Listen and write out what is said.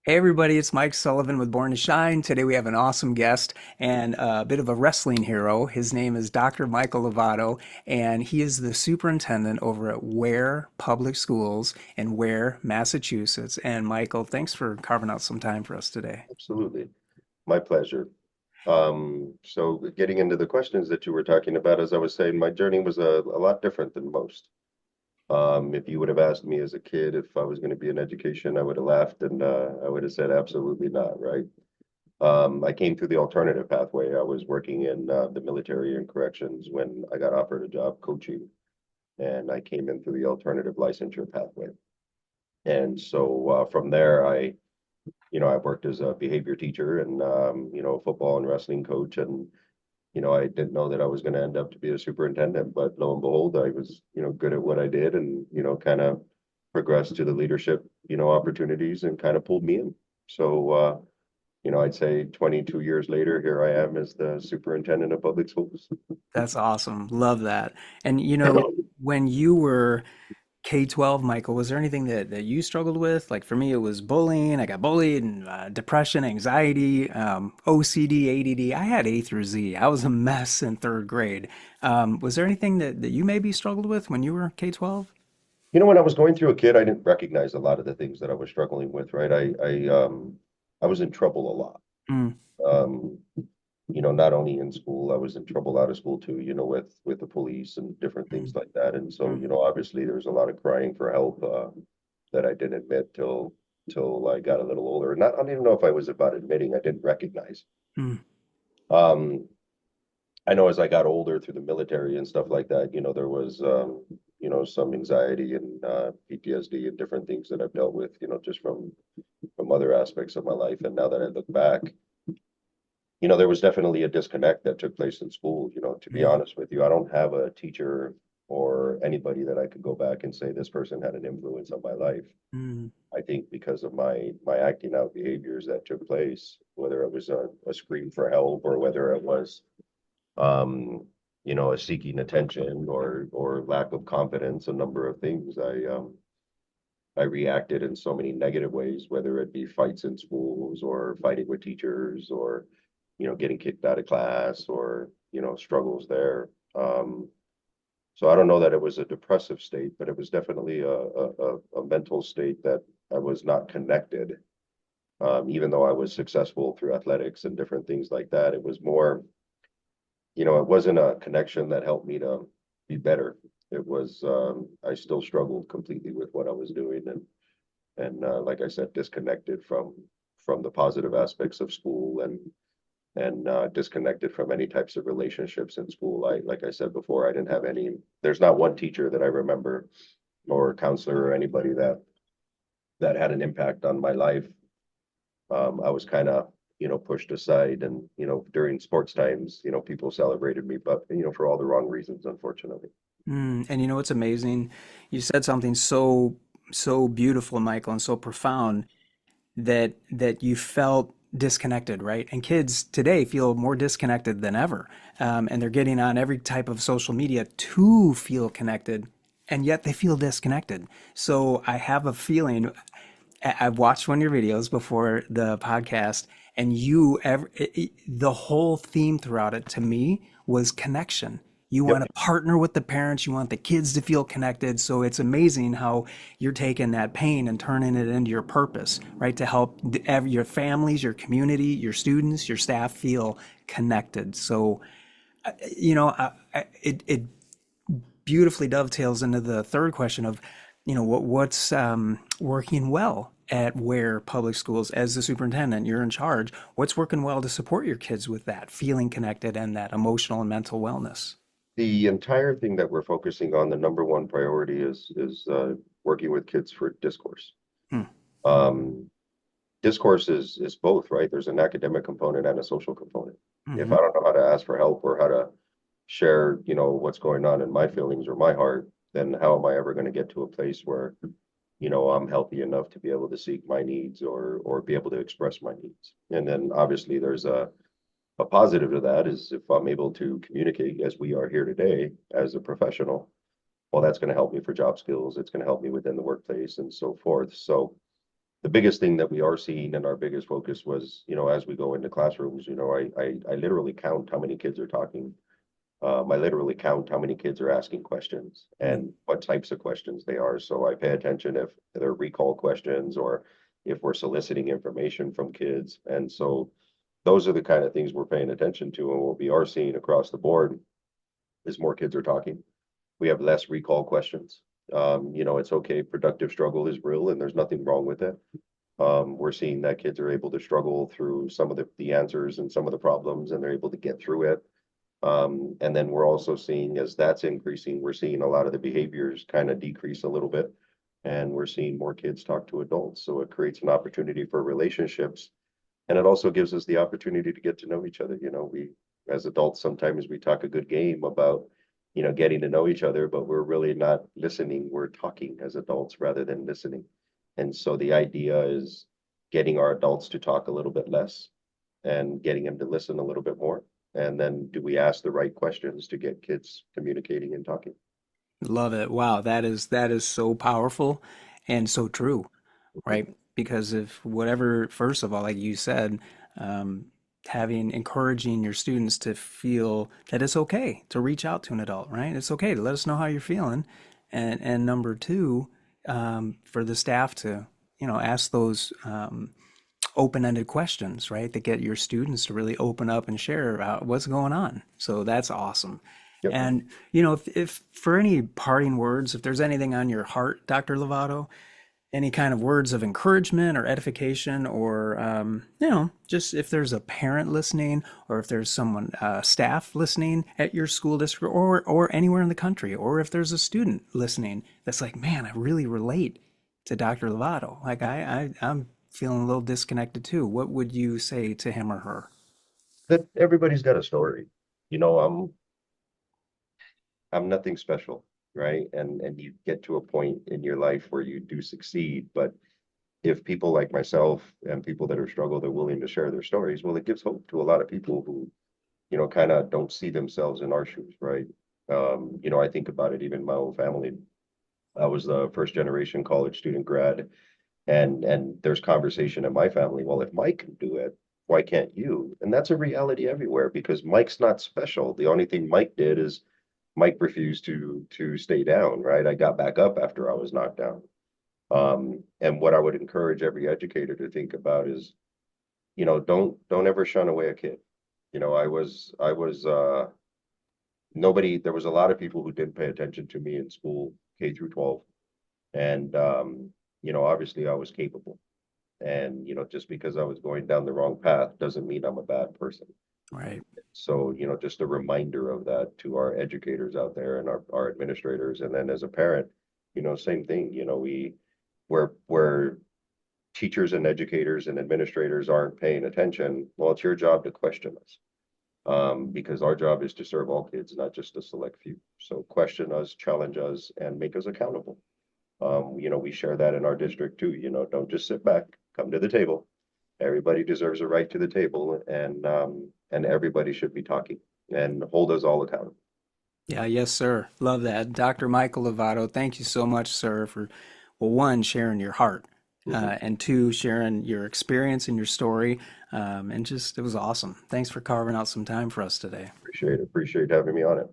Hey everybody, it's Mike Sullivan with Born to Shine. Today we have an awesome guest and a bit of a wrestling hero. His name is Dr. Michael Lovato, and he is the superintendent over at Ware Public Schools in Ware, Massachusetts. And Michael, thanks for carving out some time for us today. Absolutely. My pleasure. So getting into the questions that you were talking about, as I was saying, my journey was a lot different than most. If you would have asked me as a kid if I was going to be in education, I would have laughed and I would have said absolutely not, right? I came through the alternative pathway. I was working in the military and corrections when I got offered a job coaching, and I came in through the alternative licensure pathway. And so from there, I've worked as a behavior teacher and, football and wrestling coach. And, I didn't know that I was going to end up to be a superintendent, but lo and behold, I was, good at what I did and, kind of progressed to the leadership, opportunities and kind of pulled me in. So, I'd say 22 years later, here I am as the superintendent of public schools. That's awesome. Love that. And when you were K-12, Michael, was there anything that you struggled with? Like for me, it was bullying. I got bullied and depression, anxiety, OCD, ADD. I had A through Z. I was a mess in third grade. Was there anything that you maybe struggled with when you were K-12? When I was going through a kid, I didn't recognize a lot of the things that I was struggling with, right? I was in trouble a lot. Mm, Um, not only in school, I was in trouble out of school too, with the police and different things mm, like that. And so, mm, obviously there's a lot of crying for help that I didn't admit till I got a little older. Not, I don't even know if I was about admitting I didn't recognize. mm, Um, I know as I got older through the military and stuff like that, there was some anxiety and PTSD and different things that I've dealt with, just from other aspects of my life. And now that I look back, there was definitely a disconnect that took place in school. To be mm, honest with you, I don't have a teacher or anybody that I could go back and say this person had an influence on my life. mm, I think because of my acting out behaviors that took place, whether it was a scream for help or whether it was um, a seeking attention or lack of confidence, a number of things. I reacted in so many negative ways, whether it be fights in schools or fighting with teachers or, getting kicked out of class or, struggles there. So I don't know that it was a depressive state, but it was definitely a mental state that I was not connected. Even though I was successful through athletics and different things like that, it was more, it wasn't a connection that helped me to be better. It was, I still struggled completely with what I was doing and like I said, disconnected from the positive aspects of school and disconnected from any types of relationships in school. Like I said before, I didn't have any. There's not one teacher that I remember or counselor or anybody that had an impact on my life. I was kind of pushed aside, and during sports times, people celebrated me, but for all the wrong reasons, unfortunately. mm. And you know what's amazing? You said something so beautiful, Michael, and so profound that you felt disconnected, right? And kids today feel more disconnected than ever. And they're getting on every type of social media to feel connected, and yet they feel disconnected. So I have a feeling I've watched one of your videos before the podcast, and the whole theme throughout it to me was connection. You want Yep. to partner with the parents, you want the kids to feel connected. So it's amazing how you're taking that pain and turning it into your purpose, right? To help your families, your community, your students, your staff feel connected. So, it beautifully dovetails into the third question of, what's working well at Ware Public Schools as the superintendent. You're in charge. What's working well to support your kids with that feeling connected and that emotional and mental wellness? The entire thing that we're focusing on, the number one priority is working with kids for discourse. Hmm. Um, Discourse is both, right? There's an academic component and a social component. If Hmm. I don't know how to ask for help or how to share, what's going on in my feelings or my heart, then how am I ever going to get to a place where, I'm healthy enough to be able to seek my needs or be able to express my needs? And then obviously there's a positive to that is if I'm able to communicate as we are here today as a professional, well, that's going to help me for job skills. It's going to help me within the workplace and so forth. So the biggest thing that we are seeing and our biggest focus was, as we go into classrooms, I literally count how many kids are talking. I literally count how many kids are asking questions Mm. and what types of questions they are. So I pay attention if they're recall questions or if we're soliciting information from kids. And so those are the kind of things we're paying attention to. And what we are seeing across the board is more kids are talking. We have less recall questions. It's okay. Productive struggle is real and there's nothing wrong with it. We're seeing that kids are able to struggle through some of the answers and some of the problems, and they're able to get through it. And then we're also seeing as that's increasing, we're seeing a lot of the behaviors kind of decrease a little bit. And we're seeing more kids talk to adults. So it creates an opportunity for relationships. And it also gives us the opportunity to get to know each other. We, as adults, sometimes we talk a good game about, getting to know each other, but we're really not listening. We're talking as adults rather than listening. And so the idea is getting our adults to talk a little bit less and getting them to listen a little bit more. And then do we ask the right questions to get kids communicating and talking? Love it. Wow, that is so powerful and so true, right? Because if whatever, first of all, like you said, um, having encouraging your students to feel that it's okay to reach out to an adult, right? It's okay to let us know how you're feeling, and number two, for the staff to ask those open-ended questions, right? That get your students to really open up and share about what's going on. So that's awesome. Yep. And if for any parting words, if there's anything on your heart, Dr. Lovato, any kind of words of encouragement or edification, or just if there's a parent listening, or if there's someone staff listening at your school district, or anywhere in the country, or if there's a student listening that's like, man, I really relate to Dr. Lovato. Like I'm feeling a little disconnected too. What would you say to him or her? That everybody's got a story. You know, I'm nothing special, right? And you get to a point in your life where you do succeed, but if people like myself and people that are struggled are willing to share their stories, well, it gives hope to a lot of people who, kind of don't see themselves in our shoes, right? I think about it even in my own family. I was the first generation college student grad, and there's conversation in my family. Well, if Mike can do it, why can't you? And that's a reality everywhere because Mike's not special. The only thing Mike did is Mike refused to stay down, right? I got back up after I was knocked down. And what I would encourage every educator to think about is, don't ever shun away a kid. I was nobody, there was a lot of people who didn't pay attention to me in school, K through 12. And obviously I was capable. And just because I was going down the wrong path doesn't mean I'm a bad person. Right. So, just a reminder of that to our educators out there and our administrators. And then as a parent, same thing, where teachers and educators and administrators aren't paying attention, well, it's your job to question us. Because our job is to serve all kids, not just a select few. So question us, challenge us, and make us accountable. We share that in our district too. Don't just sit back, come to the table. Everybody deserves a right to the table, and everybody should be talking and hold us all accountable. Yeah, yes, sir. Love that. Dr. Michael Lovato, thank you so much, sir, for, well, one, sharing your heart, Mhm. and two, sharing your experience and your story. And just, it was awesome. Thanks for carving out some time for us today. Appreciate having me on it.